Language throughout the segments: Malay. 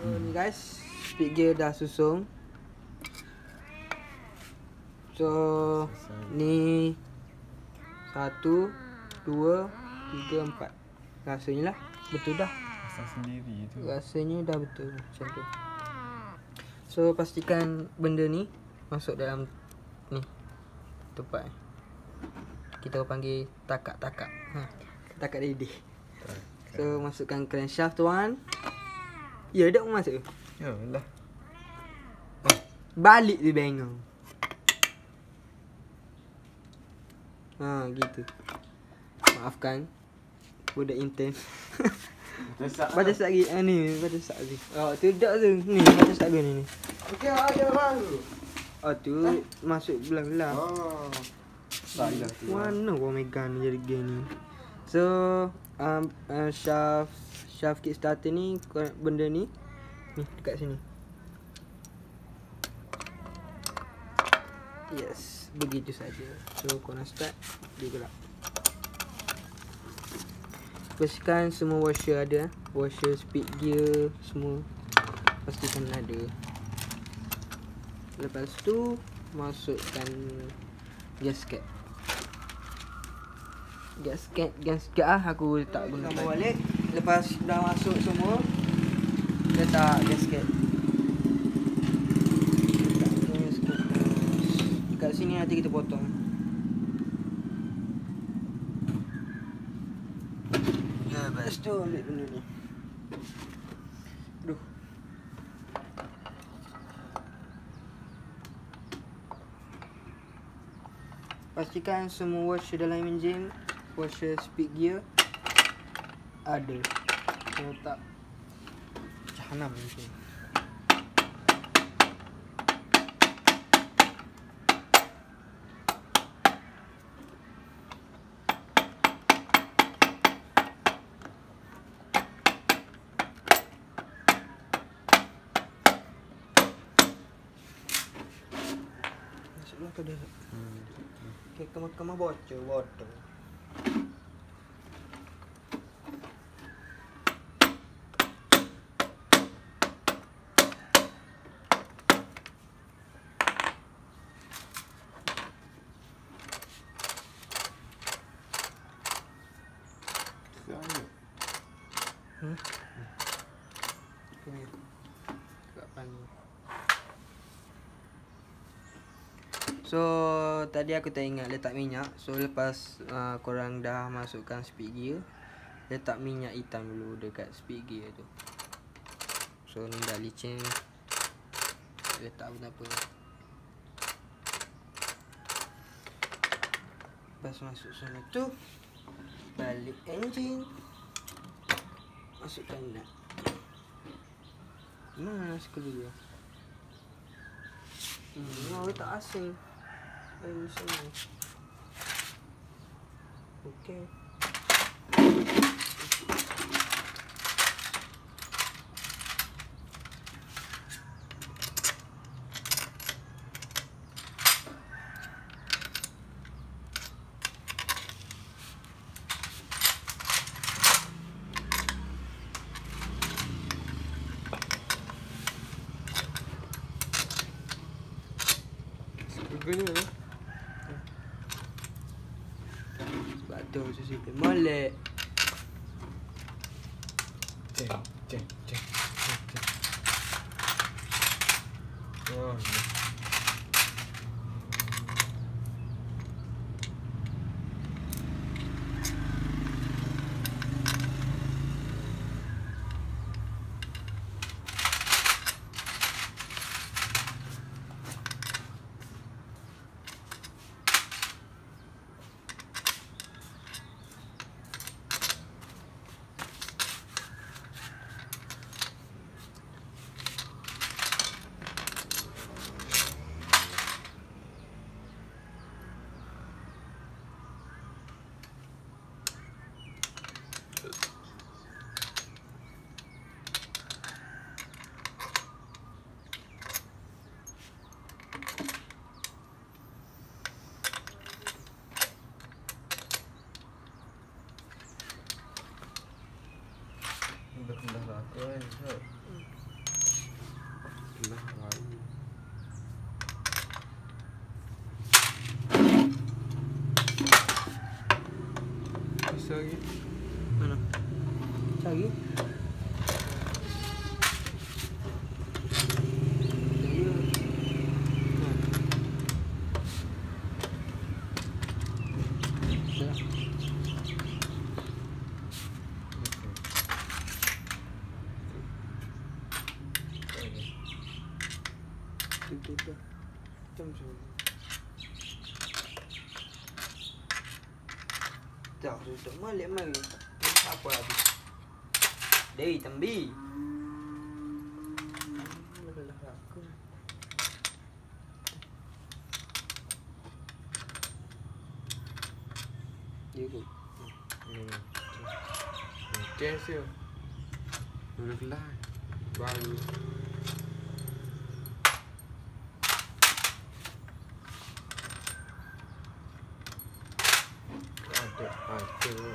Ni guys, speed gear dah susung. So ni 1, 2, 3, 4. Rasanya lah betul dah. Pasang sendiri tu. Rasanya dah betul macam tu. So pastikan benda ni masuk dalam ni tempat. Kita panggil takak-takak. Takak dedeh. So masukkan crankshaft tuan. Ya, dah masuk. Yalah. Balik dia bengong. Gitu. Maafkan budak intern. Baca sat lagi. Ni baca sat lagi. Tu dak tu. Ni baca sat ni. Okey, ada baru. Tu masuk belah-belah. Salah tu. Mana kau megang ni jadi gini. So shaft kickstarter ni, benda ni dekat sini. Yes, begitu saja. So kau nak start, dia gerak. Pastikan semua washer ada, washer, speed gear, semua pastikan ada. Lepas tu masukkan gasket. Gasket aku tak guna balik. Lepas dah masuk semua, letak gasket. Kat sini nanti kita potong. Lepas tu ambil benda ni. Aduh. Pastikan semua washer dalam enjin, washer speed gear ada. Kalau tak jahanam macam ni. Masuklah ke dia. Okay, kemah bocor bodoh. So tadi aku tak ingat letak minyak. So lepas korang dah masukkan speed gear, letak minyak hitam dulu dekat speed gear tu. So ni dah licin, letak apa-apa. Lepas masuk sana tu, balik enjin, masukkan nut. Mana skru dia? Tak asing. Sini. Okey. Guna lah. Sebab tu susah molek. Ceng. Oh, rendah lah aku kan. Rendah lagi. Bisa lagi. Mana? Cari. Itu. Jom. Dah tutup malik mari. Apa lagi? Dari tembi. Lelah aku. Dia tu. Tes yo. Lelah. Baru. Ada.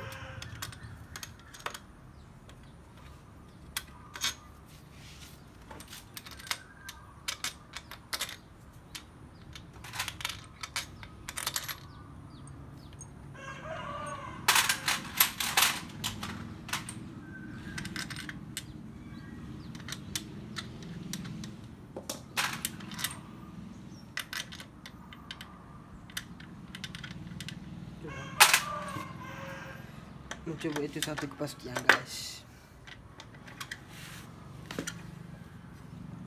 Mencoba itu satu kepastian guys.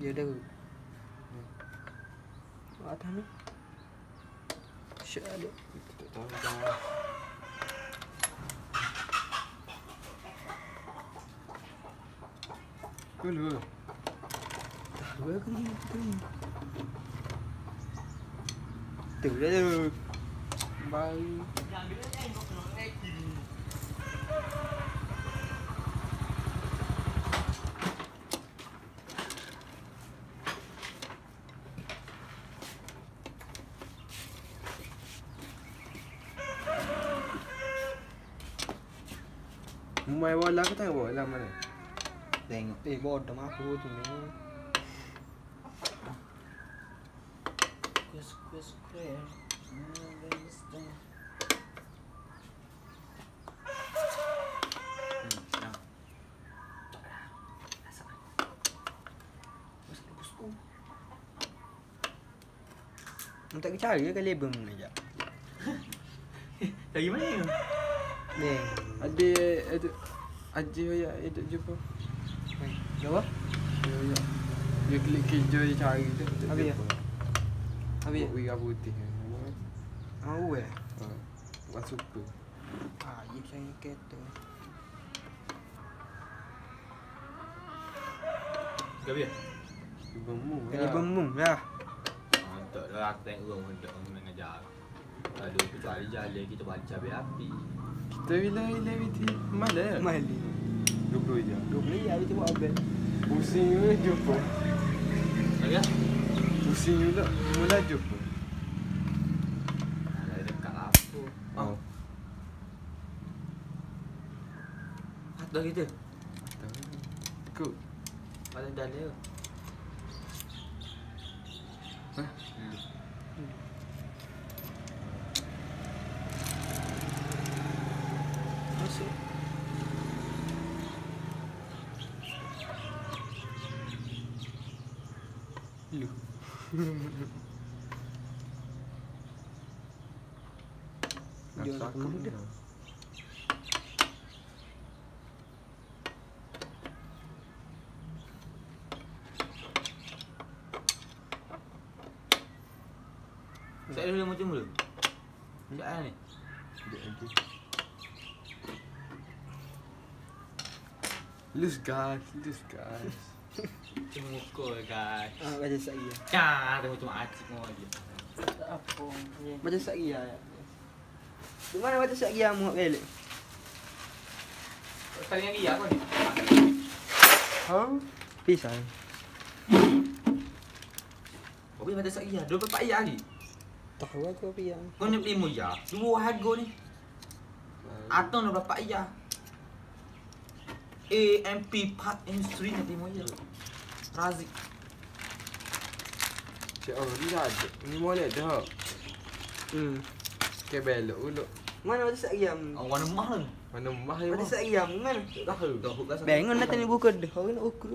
Dia dah. Atas ni. Syok ada. Tak tahu dah. Kulu. Tahu aku ni. Tu dah tu. Baru. Main bola aku tengok bola mana? Tengok. Bodoh aku tu ni. Square. Tak cari ke label mana je. Dari mana? Ni. Aji ya itu jumpa. Apa? Ya. Dia klik kerja dia cari tu. Habis ya? Habis. Wira putih. Oh eh. Bukan super. Ah, ye saya kata. Gabi. Bemu. Kali bemung lah. Tak lah, aku tengok orang hendak mengajar. Lalu kecuali jalan kita baca api. Kita bila mana? Mali. 20 jam. 20 ya itu buat abel. Pusing juga jumpa. Ya? Pusing juga mula jumpa. Ada dekat apa? Oh. Atas kita. Ikut. Pada dalam. Hah? Masuk. Lu. Jual Nak rumah takut dia. dah. Saya dulu macam dulu. Siapa ni? Sekejap lagi. Loose guys, loose guys. Cuma muka guys. Macam saya. Cah, tengok cuma acik mau dia. Tak apa. Macam saya. Di mana macam saya muat balik? Kali yang dia apa ni? Huh? Pisang. Kau boleh macam saya. 24 ayah ni. Tahu aku apa yang. Kau ni 5 ayah. Dua harga ni. Atau 24 ayah. AMP part industry ni 5 ayah. Razik. Cik, oh ni dah ada. Ni boleh dah. Okay, belok dulu. Mana macam saya? Warna emas ni. Mana mah ni? Macam saya mana? Tak tahu. Dah hook dah. Bangun nanti ni buka dah. Orang nak ukur.